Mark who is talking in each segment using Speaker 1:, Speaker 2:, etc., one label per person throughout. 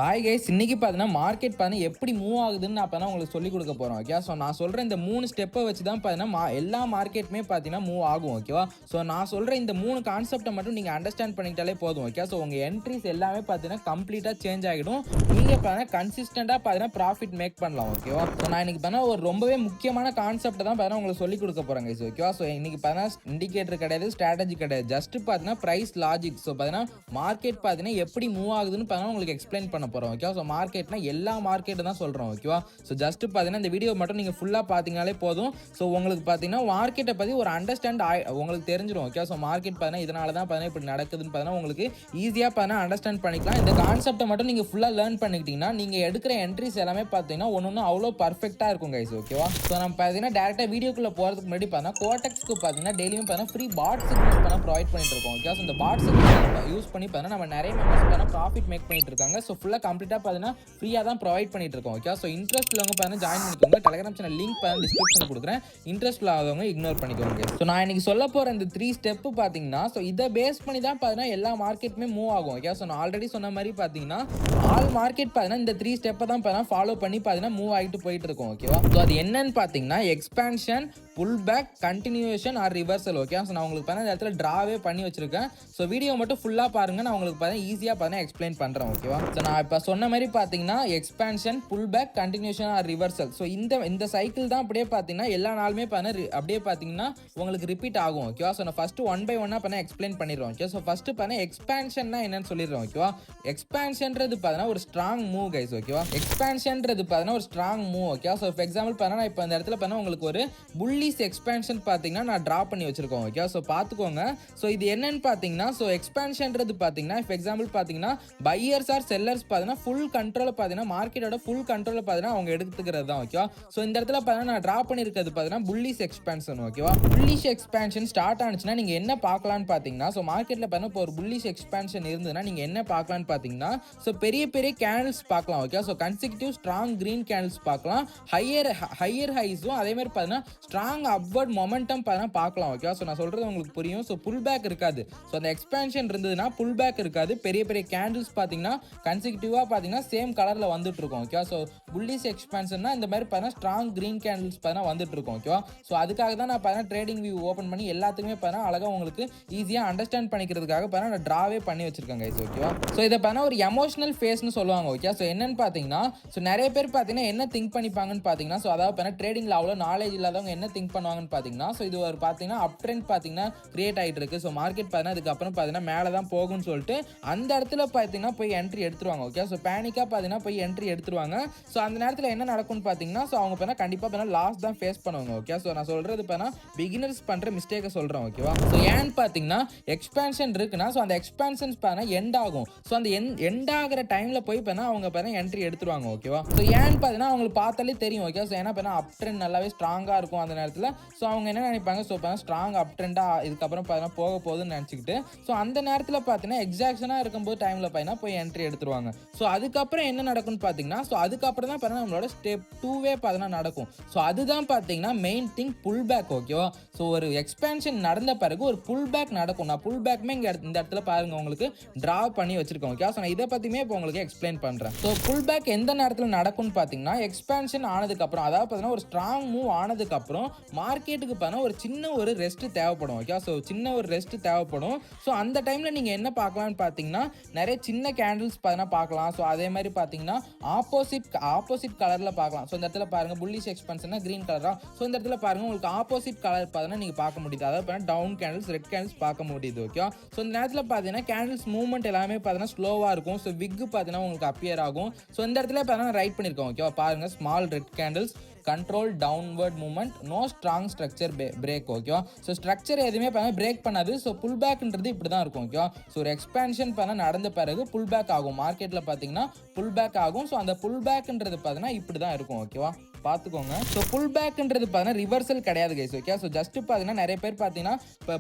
Speaker 1: Hi guys, இன்னைக்கு பார்த்தீங்கன்னா market பார்த்தீங்கன்னா எப்படி மூவ் ஆகுதுன்னு நான் பார்த்தீங்கன்னா உங்களுக்கு சொல்லிக் கொடுக்க போகிறோம். ஓகே, ஸோ நான் சொல்கிற இந்த 3 ஸ்டெப்பை வச்சு தான் பார்த்தீங்கன்னா எல்லா மார்க்கெட்டுமே பார்த்தீங்கன்னா மூவ் ஆகும். ஓகேவா, ஸோ நான் சொல்கிற இந்த 3 கான்செப்டை மட்டும் நீங்கள் அண்டர்ஸ்டாண்ட் பண்ணிக்கிட்டாலே போதும். ஓகே, ஸோ உங்கள் என்ட்ரிஸ் எல்லாமே பார்த்தீங்கன்னா கம்ப்ளீட்டாக சேஞ்ச் ஆகிடும். நீங்கள் பார்த்தீங்கன்னா கன்சிஸ்டண்டாக பார்த்தீங்கன்னா ப்ராஃபிட் மேக் பண்ணலாம். ஓகேவா, ஸோ நான் இன்னைக்கு பார்த்தீங்கன்னா ஒரு ரொம்பவே முக்கியமான கான்செப்டை தான் பார்த்தீங்கன்னா உங்களுக்கு சொல்லிக் கொடுக்க போகிறேன் கைஸ். ஓகேவா, ஸோ இன்னைக்கு பார்த்தீங்கன்னா இண்டிகேட்டர் கிடையாது, ஸ்ட்ராட்டஜி கிடையாது, ஜஸ்ட் பார்த்தீங்கன்னா ப்ரைஸ் லாஜிக். ஸோ பார்த்தீங்கன்னா மார்க்கெட் பார்த்தீங்கன்னா எப்படி மூவ் ஆகுதுன்னு பார்த்தீங்கன்னா உங்களுக்கு எக்ஸ்பிளைன் பண்ண போகிறோம். ஓகே, ஸோ மார்க்கெட்னா எல்லா மார்க்கெட்டு தான் சொல்கிறோம். ஓகேவா, ஸோ ஜஸ்ட் பார்த்தீங்கன்னா இந்த வீடியோ மட்டும் நீங்கள் ஃபுல்லாக பார்த்தீங்கனாலே போதும். ஸோ உங்களுக்கு பார்த்தீங்கன்னா மார்க்கெட்டை பற்றி ஒரு அண்டர்ஸ்டாண்ட் உங்களுக்கு தெரிஞ்சிடும். ஓகே, ஸோ மார்க்கெட் பார்த்தீங்கன்னா இதனால தான் பார்த்தீங்கன்னா இப்படி நடக்குதுன்னு பார்த்தீங்கன்னா உங்களுக்கு ஈஸியாக பார்த்தீங்கன்னா அண்டர்ஸ்டாண்ட் பண்ணிக்கலாம். இந்த கான்செப்ட்டை மட்டும் நீங்கள் ஃபுல்லாக லேர்ன் பண்ணிக்கிட்டீங்கன்னா நீங்கள் எடுக்கிற என்ட்ரிஸ் எல்லாமே பார்த்தீங்கன்னா ஒன்று அவ்வளோ பர்ஃபெக்டாக இருக்கும் கைஸ். ஓகேவா, ஸோ நம்ம பார்த்தீங்கன்னா டேரெக்டாக வீடியோக்குள்ளே போகிறதுக்கு முன்னாடி பார்த்தீங்கன்னா கோடெக்ஸ்க்கு பார்த்தீங்கன்னா டெய்லியும் பார்த்தீங்கன்னா ஃப்ரீ பாட்ஸ் ப்ரொவைட் பண்ணிட்டு இருக்கோம். ஓகே, ஸோ இந்த பாட்ஸ் யூஸ் பண்ணி பார்த்தீங்கன்னா நம்ம நிறைய மெம்பர்ஸ் பார்த்தீங்கன்னா ப்ராஃபிட் மேக் பண்ணிட்டு இருக்காங்க. ஸோ ஃபுல்லாக கம்ப்ளீட்டாக பார்த்தீங்கன்னா ஃப்ரீயாக தான் ப்ரொவைட் பண்ணிட்டு இருக்கோம். ஓகே, ஸோ இன்ட்ரெஸ்ட் உள்ளவங்க பார்த்தீங்கன்னா ஜாயின் பண்ணிக்கோங்க. டெலிகிராம் சேனல் லிங்க் பார்த்தீங்கன்னா டிஸ்கிரிப்ஷனில் கொடுக்குறேன். இன்ட்ரெஸ்ட் இல்லாதவங்க இக்னோர் பண்ணிக்கோங்க. ஸோ நான் இன்னைக்கு சொல்ல போகிற இந்த 3 ஸ்டெப்பு பார்த்தீங்கன்னா ஸோ இதை பேஸ் பண்ணி தான் பார்த்தீங்கன்னா எல்லா மார்க்கெட்டுமே மூவ் ஆகும். ஓகே, ஸோ நான் ஆல்ரெடி சொன்ன மாதிரி பார்த்தீங்கன்னா ஆல் மார்க்கெட் பார்த்தீங்கன்னா இந்த 3 ஸ்டெப்பை தான் பார்த்தீங்கன்னா ஃபாலோ பண்ணி பார்த்தீங்கன்னா மூவ் ஆகிட்டு போயிட்டு இருக்கும். ஓகேவா, ஸோ அது என்னன்னு பார்த்தீங்கன்னா expansion, pull back, continuation or reversal. Okay, so நான் உங்களுக்கு பார்த்தீங்கன்னா இந்த இடத்துல ட்ராவே பண்ணி வச்சிருக்கேன். ஸோ வீடியோ மட்டும் ஃபுல்லாக பாருங்க, நான் உங்களுக்கு பார்த்தீங்கன்னா ஈஸியாக பார்த்தீங்கன்னா எக்ஸ்பிளைன் பண்ணுறேன். ஓகேவா, ஸோ நான் இப்போ சொன்ன மாதிரி பார்த்தீங்கன்னா expansion, pull back, continuation or reversal. So இந்த சைக்கிள் தான் அப்படியே பார்த்தீங்கன்னா எல்லா நாளுமே பார்த்தீங்கன்னா அப்படியே பார்த்தீங்கன்னா உங்களுக்கு ரிப்பீட் ஆகும். ஓகேவா, ஸோ நான் ஃபர்ஸ்ட் ஒன் பை ஒன்னாக பார்த்தீங்கன்னா எக்ஸ்பிளைன் பண்ணிடுறோம். ஓகே, ஸோ ஃபர்ஸ்ட் பார்த்தீங்கன்னா எக்ஸ்பான்ஷன்னா என்னன்னு சொல்லிடுறோம். ஓகேவா, எக்ஸ்பான்ஷன்றது பார்த்தீங்கன்னா ஒரு ஸ்ட்ராங் மூவ் கைஸ். ஓகேவா, எக்ஸ்பான்ஷன்றது பார்த்தீங்கன்னா ஒரு strong move. Okay, so for example பார்த்தீங்கன்னா இப்போ இந்த இடத்துல பார்த்தீங்கன்னா உங்களுக்கு ஒரு புல்லிஷ் எக்ஸ்பான்ஷன் பார்த்தீங்கன்னா நான் ட்ரா பண்ணி வச்சிருக்கோம். ஓகே, ஸோ பார்த்துக்கோங்க. ஸோ இது என்னன்னு பார்த்தீங்கன்னா ஸோ எக்ஸ்பான்ஷன்றது பார்த்தீங்கன்னா ஃபார் எக்ஸாம்பிள் பார்த்தீங்கன்னா பையர்ஸ் ஆர் செல்லர்ஸ் பார்த்தீங்கன்னா ஃபுல் கண்ட்ரோல் பார்த்தீங்கன்னா மார்க்கெட்டோட ஃபுல் கண்ட்ரோல் பார்த்தீங்கன்னா அவங்க எடுத்துக்கிறது தான். ஓகேவா, ஸோ இந்த இடத்துல பார்த்தீங்கன்னா நான் ட்ரா பண்ணியிருக்கிறது பார்த்தீங்கன்னா புல்லிஷ் எக்ஸ்பான்ஷன். ஓகேவா, புல்லிஷ் எக்ஸ்பான்ஷன் ஸ்டார்ட் ஆனிச்சுன்னா நீங்கள் என்ன பார்க்கலான்னு பார்த்தீங்கன்னா ஸோ மார்க்கெட்டில் பார்த்தீங்கன்னா இப்போ ஒரு புல்லிஷ் எக்ஸ்பான்ஷன் இருந்ததுன்னா நீங்கள் என்ன பார்க்கலான்னு பார்த்தீங்கன்னா ஸோ பெரிய பெரிய கேண்டில்ஸ் பார்க்கலாம். Okay, so consecutive strong green candles பார்க்கலாம். ஹையர் ஹைஸும் அதே மாதிரி பார்த்தீங்கன்னா ஸ்ட்ராங் அப்வர்ட் மொமெண்டம் பார்த்தீங்கன்னா பார்க்கலாம். ஓகே, ஸோ நான் சொல்கிறது உங்களுக்கு புரியும். ஸோ புல் பேக் இருக்காது. ஸோ அந்த எக்ஸ்பான்ஷன் இருந்ததுன்னா புல் பேக் இருக்காது. பெரிய பெரிய கேண்டில்ஸ் பார்த்தீங்கன்னா கன்சிக்யூட்டிவாக பார்த்தீங்கன்னா சேம் கலரில் வந்துட்டு இருக்கும். ஓகே, ஸோ புல்லிஷ் எக்ஸ்பான்ஷன்னா இந்த மாதிரி பார்த்தீங்கன்னா ஸ்ட்ராங் கிரீன் கேண்டில்ஸ் பார்த்தீங்கன்னா வந்துட்டு இருக்கும். ஓகேவா, ஸோ அதுக்காக தான் நான் பார்த்தீங்கன்னா ட்ரேடிங் வியூ ஓப்பன் பண்ணி எல்லாத்துக்குமே பார்த்தீங்கன்னா அழகாக உங்களுக்கு ஈஸியாக அண்டர்ஸ்டாண்ட் பண்ணிக்கிறதுக்காக பார்த்தீங்கன்னா நான் ட்ராவே பண்ணி வச்சிருக்கேன் கைஸ். ஓகேவா, ஸோ இதை பார்த்தீங்கன்னா ஒரு எமோஷனல் ஃபேஸ்னு சொல்லுவாங்க. ஓகே, ஸோ என்னன்னு பார்த்தீங்கன்னா ஸோ நிறைய பேர் பார்த்தீங்கன்னா என்ன திங்க் பண்ணிப்பாங்கன்னு பார்த்தீங்கன்னா ஸோ அதாவது பார்த்தீங்கன்னா ட்ரேடிங்கில் அவ்வளோ நாலேஜ் இல்லாதவங்க என்ன திங்க் பண்ணுவாங்கன்னு பார்த்தீங்கன்னா ஸோ இது ஒரு பார்த்தீங்கன்னா அப் ட்ரெண்ட் பார்த்தீங்கன்னா கிரியேட் ஆகிட்டு இருக்கு. ஸோ மார்க்கெட் பார்த்தீங்கன்னா அதுக்கப்புறம் பார்த்தீங்கன்னா மேலே தான் போகும்னு சொல்லிட்டு அந்த இடத்துல பார்த்தீங்கன்னா போய் என்ட்ரி எடுத்துருவாங்க. ஓகே, ஸோ பேனிக்காக பார்த்தீங்கன்னா போய் என்ட்ரி எடுத்துருவாங்க. ஸோ அந்த நேரத்தில் என்ன நடக்கும்னு பார்த்தீங்கன்னா ஸோ அவங்க பார்த்தீங்கன்னா கண்டிப்பாக பார்த்தீங்கன்னா லாஸ் தான் ஃபேஸ் பண்ணுவாங்க. ஓகே, ஸோ நான் சொல்கிறது பார்த்தீங்கன்னா பிகினர்ஸ் பண்ணுற மிஸ்டேக்கை சொல்கிறேன். ஓகேவா, ஸோ ஏன்னு பார்த்தீங்கன்னா எக்ஸ்பான்ஷன் இருக்குன்னா ஸோ அந்த எக்ஸ்பான்ஷன்ஸ் பார்த்தீங்கன்னா எண்ட் ஆகும். ஸோ அந்த எண்ட் ஆகிற டைமில் போய் பார்த்தீங்கன்னா அவங்க பார்த்தீங்கன்னா என்ட்ரி எடுத்துருவாங்க. ஓகேவா, ஸோ ஏன்னு பார்த்தீங்கன்னா அவங்களுக்கு பார்த்தாலே தெரியும். ஓகே, ஸோ ஏன்னா பார்த்தீங்கன்னா அப் ட்ரெண்ட் நல்லாவே ஸ்ட்ராங்காக இருக்கும் அந்த நேரத்தில். ஸோ அவங்க என்ன நினைப்பாங்க ஸோ பார்த்தீங்கன்னா ஸ்ட்ராங் அப் ட்ரெண்டாக இதுக்கப்புறம் பார்த்தீங்கன்னா போக போகுதுன்னு நினச்சிக்கிட்டு ஸோ அந்த நேரத்தில் பார்த்தீங்கன்னா எக்ஸாக்ஷனாக இருக்கும்போது டைமில் பார்த்தீங்கன்னா போய் என்ட்ரி எடுத்துருவாங்க. ஸோ அதுக்கப்புறம் என்ன நடக்கும்னு பார்த்தீங்கன்னா ஸோ அதுக்கப்புறம் தான் பார்த்தீங்கன்னா நம்மளோட ஸ்டெப் 2வே பார்த்தீங்கன்னா நடக்கும். ஸோ அதுதான் பார்த்தீங்கன்னா மெயின் திங் புல் பேக். ஓகேவா, ஸோ ஒரு எக்ஸ்பான்ஷன் நடந்த பிறகு ஒரு புல் பேக் நடக்கும். நான் புல் பேக்குமே இந்த இடத்துல பாருங்க உங்களுக்கு ட்ரா பண்ணி வச்சிருக்கோம். ஓகே, ஸோ நான் இதை பற்றியுமே இப்போ உங்களுக்கு எக்ஸ்பிளைன் பண்ணுறேன். ஸோ புல் பேக் எந்த நேரத்தில் நடக்கும்னு பார்த்தீங்கன்னா எக்ஸ்பான்ஷன் ஆனதுக்கப்புறம் அதாவது பார்த்தீங்கன்னா ஒரு ஸ்ட்ராங் மூவ் ஆனதுக்கப்புறம் மார்க்கெட்டுக்கு பார்த்தீங்கன்னா ஒரு சின்ன ஒரு ரெஸ்ட் தேவைப்படும். ஓகே, ஸோ சின்ன ஒரு ரெஸ்ட் தேவைப்படும். ஸோ அந்த டைமில் நீங்கள் என்ன பார்க்கலான்னு பார்த்தீங்கன்னா நிறைய சின்ன கேண்டில்ஸ் பார்த்தீங்கன்னா பார்க்கலாம். ஸோ அதே மாதிரி பார்த்தீங்கன்னா ஆப்போசிட் கலரில் பார்க்கலாம். ஸோ இந்த இடத்துல பாருங்க புல்லிஷ் எக்ஸ்பான்ஷன்னா கிரீன் கலரா. ஸோ இந்த இடத்துல பாருங்க உங்களுக்கு ஆப்போசிட் கலர் பார்த்தீங்கன்னா நீங்கள் பார்க்க முடியுது. அதாவது பார்த்தீங்கன்னா டவுன் கேண்டில்ஸ், ரெட் கேண்டில்ஸ் பார்க்க முடியுது. ஓகே, ஸோ இந்த நேரத்தில் பார்த்தீங்கன்னா கேண்டில்ஸ் மூவ்மெண்ட் எல்லாமே பார்த்தீங்கன்னா ஸ்லோவாக இருக்கும். ஸோ விக் பார்த்தீங்கன்னா உங்களுக்கு அப்பியர் ஆகும். ஸோ இந்த இடத்துல பார்த்தீங்கன்னா ரைட் பண்ணியிருக்கோம். ஓகேவா, பாருங்க small red candles, control downward movement, no strong structure break. ஓகேவா, ஸோ ஸ்ட்ரக்சர் எதுவுமே பார்த்தா பிரேக் பண்ணாது. ஸோ புல் பேக்ன்றது இப்படி தான் இருக்கும். ஓகேவா, ஸோ ஒரு எக்ஸ்பான்ஷன் பண்ண நடந்த பிறகு புல் பேக் ஆகும். மார்க்கெட்டில் பார்த்தீங்கன்னா புல் பேக் ஆகும். ஸோ அந்த புல் பேக்ன்றது பார்த்தீங்கன்னா இப்படி தான் இருக்கும். ஓகேவா, பார்த்துக்கோங்க. ஸோ புல் பேக்ன்றது பார்த்தீங்கன்னா ரிவர்சல் கிடையாது கைஸ். ஓகே, ஸோ ஜஸ்ட் பார்த்தீங்கன்னா நிறைய பேர் பார்த்தீங்கன்னா இப்போ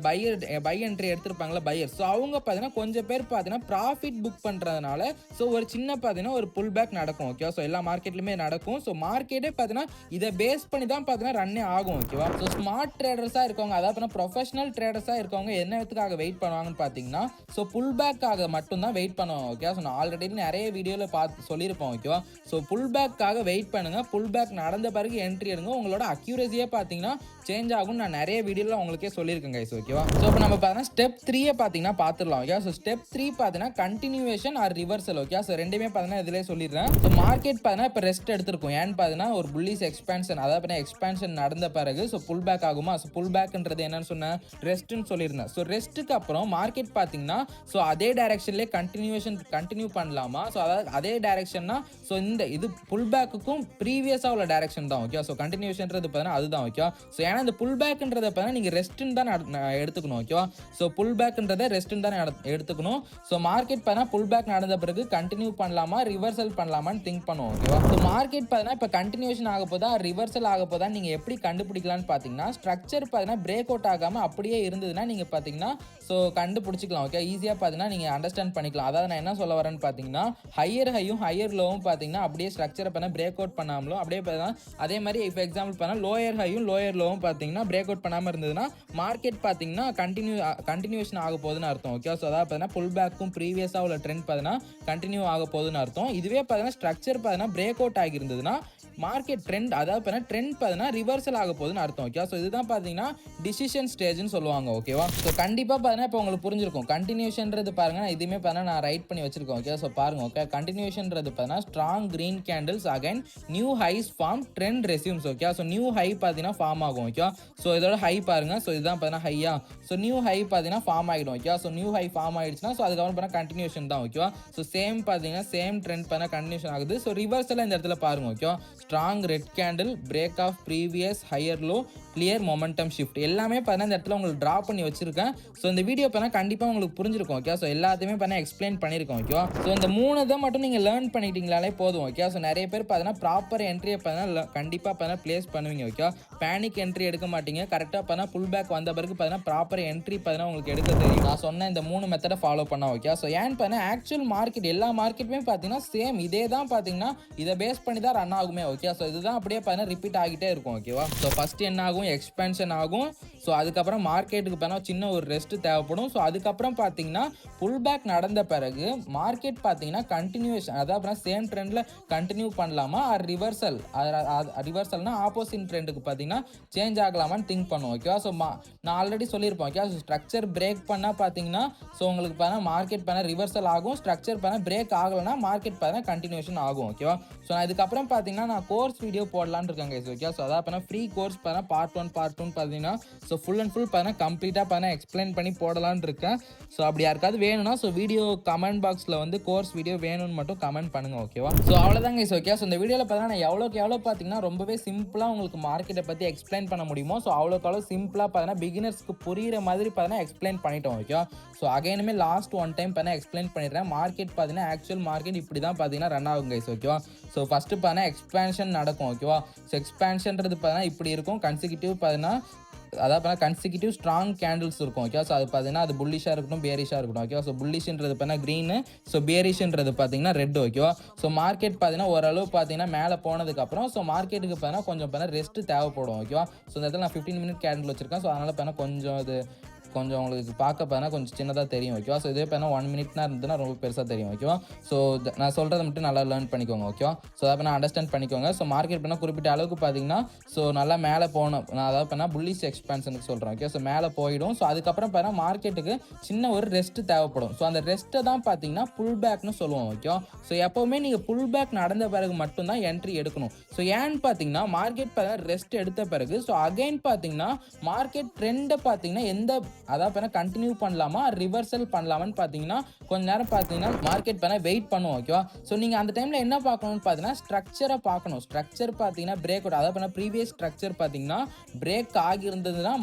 Speaker 1: பை என்ட்ரி எடுத்திருப்பாங்களா பையர், ஸோ அவங்க பார்த்தீங்கன்னா கொஞ்சம் பேர் பார்த்தீங்கன்னா ப்ராஃபிட் புக் பண்ணுறதுனால ஸோ ஒரு சின்ன பார்த்தீங்கன்னா ஒரு புல் பேக் நடக்கும். ஓகேவா, ஸோ எல்லா மார்க்கெட்லையுமே நடக்கும். ஸோ மார்க்கெட்டே பார்த்தீங்கன்னா இதை பேஸ் பண்ணி தான் பார்த்தீங்கன்னா ரன்னே ஆகும். ஓகேவா, ஸோ ஸ்மார்ட் ட்ரேடர்ஸாக இருக்கவங்க, அதாவது ப்ரொஃபஷனல் ட்ரேடர்ஸாக இருக்கவங்க என்ன விதத்துக்காக வெயிட் பண்ணுவாங்கன்னு பார்த்தீங்கன்னா ஸோ புல் பேக்காக மட்டும்தான் வெயிட் பண்ணுவாங்க. ஓகே, ஸோ நான் ஆல்ரெடி நிறைய வீடியோவில் பார்த்து சொல்லியிருப்போம். ஓகேவா, ஸோ புல் பேக்காக வெயிட் பண்ணுங்க. புல் பேக் நடந்த பிறகு என்ட்ரி எடுங்க. உங்களோட அக்யூரசியே பார்த்தீங்கன்னா சேஞ்ச் ஆகும். நான் நிறைய வீடியோவில் உங்களுக்கே சொல்லியிருக்கேன் கைஸ். ஓகேவா, ஸோ இப்போ நம்ம பார்த்தீங்கன்னா ஸ்டெப் 3 பார்த்தீங்கன்னா பார்த்துடலாம். ஓகே, ஸோ ஸ்டெப் 3 பார்த்தீங்கன்னா continuation or reversal. Okay, so ரெண்டுமே பார்த்தீங்கன்னா இதிலே சொல்லிடுறேன். ஸோ மார்க்கெட் பார்த்தீங்கன்னா இப்போ ரெஸ்ட் எடுத்திருக்கும். ஏன்னு பார்த்தீங்கன்னா ஒரு புல்லிஷ் எக்ஸ்பான்ஷன், அதாவது எக்ஸ்பான்ஷன் நடந்த பிறகு ஸோ புல் பேக் ஆகுமா. ஸோ புல் பேக்ன்றது என்னன்னு சொன்னேன், ரெஸ்ட்னு சொல்லியிருந்தேன். ஸோ ரெஸ்ட்டுக்கு அப்புறம் மார்க்கெட் பார்த்தீங்கன்னா ஸோ அதே டைரக்ஷன்லேயே கண்டினியூ பண்ணலாமா. ஸோ அதாவது அதே டைரக்ஷன்னா ஸோ இந்த இது புல் பேக்குக்கும் ப்ரீவியஸாக உள்ள டைரக்ஷன் தான். ஓகே, ஸோ கண்டினியூஷன்றது பார்த்தீங்கன்னா அதுதான். ஓகே, ஸோ ஏன்னா இந்த புல் பேக்ன்றதை பார்த்தீங்கன்னா நீங்கள் ரெஸ்ட்டுன்னு தான் எடுத்துக்கணும். ஓகேவா, ஸோ புல் பேக்ன்றதை ரெஸ்ட்டுன்னு தான் எடுத்துக்கணும். ஸோ மார்க்கெட் பார்த்தீங்கன்னா புல் பேக் நடந்த பிறகு கண்டினியூ பண்ணலாமா ரிவர்சல் பண்ணலாமான்னு திங்க் பண்ணுவோம். ஓகேவா, ஸோ மார்க்கெட் பார்த்தீங்கன்னா இப்போ கண்டினியூஷன் ஆக போதா ரிவர்சல் ஆக போதா நீங்கள் எப்படி கண்டுபிடிக்கலாம்னு பார்த்தீங்கன்னா ஸ்ட்ரக்சர் பார்த்தீங்கன்னா பிரேக் அவுட் ஆகாமல் அப்படியே இருந்ததுன்னா நீங்கள் பார்த்தீங்கன்னா ஸோ கண்டுபிடிச்சிக்கலாம். ஓகே, ஈஸியாக பார்த்தீங்கன்னா நீங்கள் அண்டர்ஸ்டாண்ட் பண்ணிக்கலாம். அதாவது நான் என்ன சொல்ல வரேன்னு பார்த்தீங்கன்னா ஹையர் ஹையும் ஹையர் லோவும் பார்த்தீங்கன்னா அப்படியே ஸ்ட்ரக்சரை பண்ண பிரேக் அவுட் பண்ணாமலும் அப்படியே பார்த்தீங்கன்னா அதே மாதிரி இப்போ எக்ஸாம்பிள் பண்ணால் லோயர் ஹையும் லோயர் லோவும் பார்த்தீங்கன்னா பிரேக் அவுட் பண்ணாமல் இருந்ததுன்னா மார்க்கெட் பார்த்தீங்கன்னா கண்டினியூஷன் ஆக போகுதுன்னு அர்த்தம். ஓகே, ஸோ அதாவது பார்த்தீங்கன்னா புல் பேக்கும் ப்ரீவியஸாக உள்ள ட்ரெண்ட் பார்த்தீங்கன்னா கண்டினியூ ஆக போகுதுன்னு அர்த்தம். இதுவே பார்த்தீங்கன்னா ஸ்ட்ரக்சர் பார்த்தீங்கன்னா பிரேக் அவுட் ஆகியிருந்ததுன்னா மார்க்கெட் ட்ரெண்ட், அதாவது ட்ரெண்ட் பார்த்தீங்கன்னா ரிவர்சல் ஆக போகுதுன்னு அர்த்தம். ஓகே, ஸோ இதுதான் பார்த்தீங்கன்னா டிசிஷன் ஸ்டேஜ்னு சொல்லுவாங்க. ஓகேவா, ஸோ கண்டிப்பாக பார்த்தீங்கன்னா இப்போ உங்களுக்கு புரிஞ்சிருக்கும். கண்டினியூஷன்றது பாருங்க, நான் இதுவுமே பார்த்தீங்கன்னா நான் ரைட் பண்ணி வச்சிருக்கேன். ஓகே, ஸோ பாருங்க. ஓகே, கண்டினியூஷன்றது பார்த்தீங்கன்னா strong green candles again new highs form trend resumes. Okay, so new high பார்த்தீங்கன்னா ஃபார்ம் ஆகும். ஓகே, ஸோ இதோட ஹை பாருங்க. ஸோ இதுதான் பார்த்தீங்கன்னா ஹையா. ஸோ நியூ ஹை பார்த்தீங்கன்னா ஃபார்ம் ஆகிடும். Okay, so new high form ஆயிடுச்சுன்னா ஸோ அதுக்கப்புறம் பார்த்தீங்கன்னா கண்டினியூஷன் தான். ஓகேவா, ஸோ சேம் பார்த்தீங்கன்னா சேம் ட்ரெண்ட் பார்த்தீங்கன்னா கண்டினியூஷன் ஆகுது. ஸோ ரிவர்ஸில் இந்த இடத்துல பாருங்க. Okay, strong red candle, break of previous higher low, clear momentum shift எல்லாமே பார்த்தீங்கன்னா இந்த இடத்துல உங்களுக்கு ட்ரா பண்ணி வச்சிருக்கேன். ஸோ இந்த வீடியோ பார்த்தா கண்டிப்பாக உங்களுக்கு புரிஞ்சிருக்கும். ஓகே, ஸோ எல்லாத்தையுமே பார்த்தா எக்ஸ்பிளைன் பண்ணியிருக்கோம். ஓகேவா, ஸோ இந்த 3 தான் மட்டும் நீங்கள் லேர்ன் பண்ணிட்டீங்களாலே போதும். ஓகே, ஸோ நிறைய பேர் பார்த்தீங்கன்னா ப்ராப்பர் என்ட்ரியை பார்த்தீங்கன்னா கண்டிப்பாக பார்த்தீங்கன்னா பிளேஸ் பண்ணுவீங்க. ஓகே, பேனிக் என்ட்ரி எடுக்க மாட்டீங்க. கரெக்டாக பார்த்தீங்கன்னா புல் பேக் வந்த பிறகு பார்த்தீங்கன்னா ப்ராப்பர் என்ட்ரி பார்த்தீங்கன்னா உங்களுக்கு எடுக்க தெரியும். நான் சொன்ன இந்த 3 மெத்தடை ஃபாலோ பண்ணா. ஓகே, ஸோ ஏன்னு பார்த்தீங்கன்னா ஆக்சுவல் மார்க்கெட் எல்லா மார்க்கெட்டுமே பார்த்தீங்கன்னா சேம் இதே தான் பார்த்தீங்கன்னா இதை பேஸ் பண்ணி தான் ரன் ஆகுமே. ஓகே, ஸோ இதுதான் அப்படியே பார்த்தீங்கன்னா ரிப்பீட் ஆகிட்டே இருக்கும். ஓகேவா, ஸோ ஃபர்ஸ்ட் என்ன ஆகும், எக்ஸ்பென்ஷன் ஆகும். ஸோ அதுக்கப்புறம் மார்க்கெட்டுக்கு பார்த்தீங்கன்னா சின்ன ஒரு ரெஸ்ட் தேவைப்படும். ஸோ அதுக்கப்புறம் பார்த்தீங்கன்னா புல் பேக் நடந்த பிறகு மார்க்கெட் பார்த்தீங்கன்னா கண்டினியூஷன், அதாவது சேம் ட்ரெண்டில் கண்டினியூ பண்ணலாமா ஆர் ரிவர்சல், ரிவர்சல்னா ஆப்போசிட் ட்ரெண்டுக்கு பார்த்தீங்கன்னா சேஞ்ச் ஆகலாமான்னு திங்க் பண்ணுவோம். ஓகேவா, ஸோ நான் ஆல்ரெடி சொல்லியிருப்பேன். ஓகே, ஸோ ஸ்ட்ரக்சர் பிரேக் பண்ணால் பார்த்தீங்கன்னா ஸோ உங்களுக்கு பார்த்தீங்கன்னா மார்க்கெட் பார்த்தீங்கன்னா ரிவர்சல் ஆகும். ஸ்ட்ரக்சர் பார்த்தீங்கன்னா பிரேக் ஆகலைன்னா மார்க்கெட் பார்த்தீங்கன்னா கண்டினியூஷன் ஆகும். ஓகேவா, ஸோ நான் இதுக்கப்புறம் பார்த்தீங்கன்னா நான் கோர்ஸ் வீடியோ போடலான்னு இருக்கேன் கைஸ். ஓகே, ஸோ அதான் பார்த்தீங்கன்னா ஃப்ரீ கோர்ஸ் பார்த்தீங்கன்னா பார்ட் 1 பார்ட் 2 பார்த்தீங்கன்னா ஸோ ஃபுல் அண்ட் ஃபுல் பார்த்தீங்கன்னா கம்ப்ளீட்டாக பார்த்தீங்கன்னா எக்ஸ்பிளைன் பண்ணி போடலான்னு இருக்கேன். ஸோ அப்படி யாருக்காவது வேணும்னா ஸோ வீடியோ கமெண்ட் பாக்ஸில் வந்து கோர்ஸ் வீடியோ வேணும்னு மட்டும் கமெண்ட் பண்ணுங்க. ஓகேவா, ஸோ அவ்வளோதான் கைஸ். ஓகே, ஸோ இந்த வீடியோவில் பார்த்தீங்கன்னா நான் எவ்வளோ பார்த்தீங்கன்னா ரொம்பவே சிம்பிளாக உங்களுக்கு மார்க்கெட்டை பற்றி எக்ஸ்பிளைன் பண்ண முடியுமோ ஸோ அவ்வளோ சிம்பிளாக பார்த்தீங்கன்னா பிகினர்ஸ்க்கு புரியுற மாதிரி பார்த்தீங்கன்னா எக்ஸ்பிளைன் பண்ணிட்டோம். ஓகே, ஸோ அகைனுமே லாஸ்ட் ஒன் டைம் பார்த்தீங்கன்னா எக்ஸ்பிளைன் பண்ணிடுறேன். மார்க்கெட் பார்த்தீங்கன்னா ஆக்சுவல் மார்க்கெட் இப்படி தான் பார்த்தீங்கன்னா ரன் ஆகும் கைஸ். ஓகேவா, ஸோ ஃபஸ்ட்டு பார்த்தீங்கன்னா எக்ஸ்பேன்ஷன் நடக்கும். ஓகேவா, ஸோ எக்ஸ்பேன்ஷன்றது பார்த்தீங்கன்னா இப்படி இருக்கும். கன்சிக்யூட்டிவ் பார்த்தீங்கன்னா அதாவது கன்சிக்யூட்டிவ் ஸ்ட்ராங் கேண்டில்ஸ் இருக்கும். ஓகே, ஸோ அது பார்த்தீங்கன்னா அது புல்லிஷாக இருக்கட்டும் பேரிஷாக இருக்கட்டும். ஓகே, ஸோ புல்லிஷ்ன்றது பார்த்தீங்கன்னா க்ரீனு, ஸோ பேரிஷ்ன்றது பார்த்தீங்கன்னா ரெட். ஓகேவா, ஸோ மார்க்கெட் பார்த்தீங்கன்னா ஓரளவு பார்த்தீங்கன்னா மேலே போனதுக்கப்புறம் ஸோ மார்க்கெட்டுக்கு பார்த்தீங்கன்னா கொஞ்சம் பார்த்தீங்கன்னா ரெஸ்ட் தேவைப்படும். ஓகேவா, ஸோ இந்த இடத்துல நான் 15 மினிட் கேண்டில் வச்சிருக்கேன். ஸோ அதனால் பார்த்தீங்கன்னா கொஞ்சம் உங்களுக்கு பார்க்க பார்த்தா கொஞ்சம் சின்னதாக தெரியும். ஓகேவா, ஸோ இதே பார்த்தா 1 மினிட்னா இருந்ததுன்னா ரொம்ப பெருசாக தெரியும். ஓகேவா, ஸோ நான் சொல்கிறத மட்டும் நல்லா லேர்ன் பண்ணிக்கோங்க. ஓகேவா, ஸோ அதை பண்ணால் அண்டர்ஸ்டாண்ட் பண்ணிக்கோங்க. ஸோ மார்க்கெட் பண்ணால் குறிப்பிட்ட அளவுக்கு பார்த்தீங்கன்னா ஸோ நல்லா மேலே போகணும். நான் அதாவது பண்ணால் புல்லிஷ் எக்ஸ்பென்ஷனுக்கு சொல்கிறேன். ஓகே, ஸோ மேலே போயிடும். ஸோ அதுக்கப்புறம் பார்த்தா மார்க்கெட்டுக்கு சின்ன ஒரு ரெஸ்ட் தேவைப்படும். ஸோ அந்த ரெஸ்ட்டை தான் பார்த்தீங்கன்னா புல் பேக்னு சொல்லுவோம். ஓகேவா, ஸோ எப்போவுமே நீங்கள் புல் பேக் நடந்த பிறகு மட்டும்தான் என்ட்ரி எடுக்கணும். ஸோ ஏன்னு பார்த்தீங்கன்னா மார்க்கெட் பார்த்தீங்கன்னா ரெஸ்ட் எடுத்த பிறகு ஸோ அகைன் பார்த்தீங்கன்னா மார்க்கெட் ட்ரெண்டை பார்த்தீங்கன்னா எந்த அதாவது பார்த்தீங்கன்னா கண்டினியூ பண்ணலாமா ரிவர்சல் பண்ணலாமான்னு பார்த்தீங்கன்னா கொஞ்ச நேரம் பார்த்தீங்கன்னா மார்க்கெட் பண்ண வெயிட் பண்ணுவோம். ஓகேவா? ஸோ நீங்கள் அந்த டைமில் என்ன பார்க்கணும்னு பார்த்தீங்கன்னா ஸ்ட்ரக்சரை பார்க்கணும். ஸ்ட்ரக்சர் பார்த்தீங்கன்னா பிரேக் அவுட், அதாவது பார்த்தீங்கன்னா ப்ரீவியஸ் ஸ்ட்ரக்சர் பார்த்தீங்கன்னா பிரேக் ஆகியிருந்ததுன்னா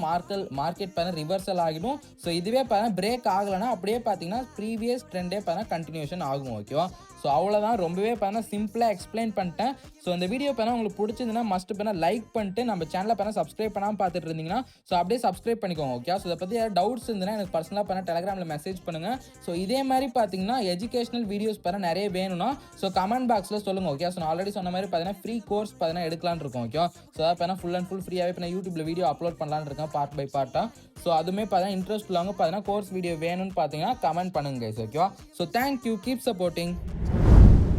Speaker 1: மார்க்கெட் பண்ண ரிவர்சல் ஆகிடும். ஸோ இதுவே பார்த்தீங்கன்னா பிரேக் ஆகலைன்னா அப்படியே பார்த்தீங்கன்னா ப்ரீவியஸ் ட்ரெண்டே பார்த்தீங்கன்னா கண்டினியூஷன் ஆகும். ஓகேவா? ஸோ அவ்வளோதான், ரொம்பவே பார்த்தீங்கன்னா சிம்பிளாக எக்ஸ்பிளைன் பண்ணிட்டேன். ஸோ இந்த வீடியோ பார்த்தீங்கன்னா உங்களுக்கு பிடிச்சிருந்ததுன்னா மஸ்ட் பார்த்தீங்கன்னா லைக் பண்ணிட்டு நம்ம சேனலை பார்த்தீங்கன்னா சப்ஸ்கிரைப் பண்ணாமல் பார்த்துட்டு இருந்தீங்கன்னா ஸோ அப்படியே சப்ஸ்கிரைப் பண்ணிக்கோங்க. ஓகே? ஸோ இதை பற்றி ஏதாவது டவுட்ஸ் இருந்ததுன்னா எனக்கு பர்சனலாக பார்த்தீங்கன்னா டெலிகிராமில் மெசேஜ் பண்ணுங்கள். ஸோ இதே மாதிரி பார்த்தீங்கன்னா எஜுகேஷனல் வீடியோஸ் பார்த்தீங்கன்னா நிறைய வேணும்னா ஸோ கமெண்ட் பாக்ஸில் சொல்லுங்கள். ஓகே? ஸோ நான் ஆல்ரெடி சொன்ன மாதிரி பார்த்தீங்கன்னா ஃப்ரீ கோர்ஸ் பார்த்தீங்கன்னா எடுக்கலான்னு இருக்கோம். ஓகே? ஸோ அதை பார்த்தீங்கன்னா ஃபுல் அண்ட் ஃபுல் ஃப்ரீயாகவே இப்போ நான் யூடியூப்ல வீடியோ அப்லோட் பண்ணலான்னு இருக்கேன் பார்ட் பை பார்ட்டாக. ஸோ அதுவுமே பார்த்தீங்கன்னா இன்ட்ரெஸ்ட் உள்ளவங்க பார்த்தீங்கன்னா கோர்ஸ் வீடியோ வேணும்னு பார்த்தீங்கன்னா கமெண்ட் பண்ணுங்க கைஸ். ஓகேவா? So thank you, keep supporting.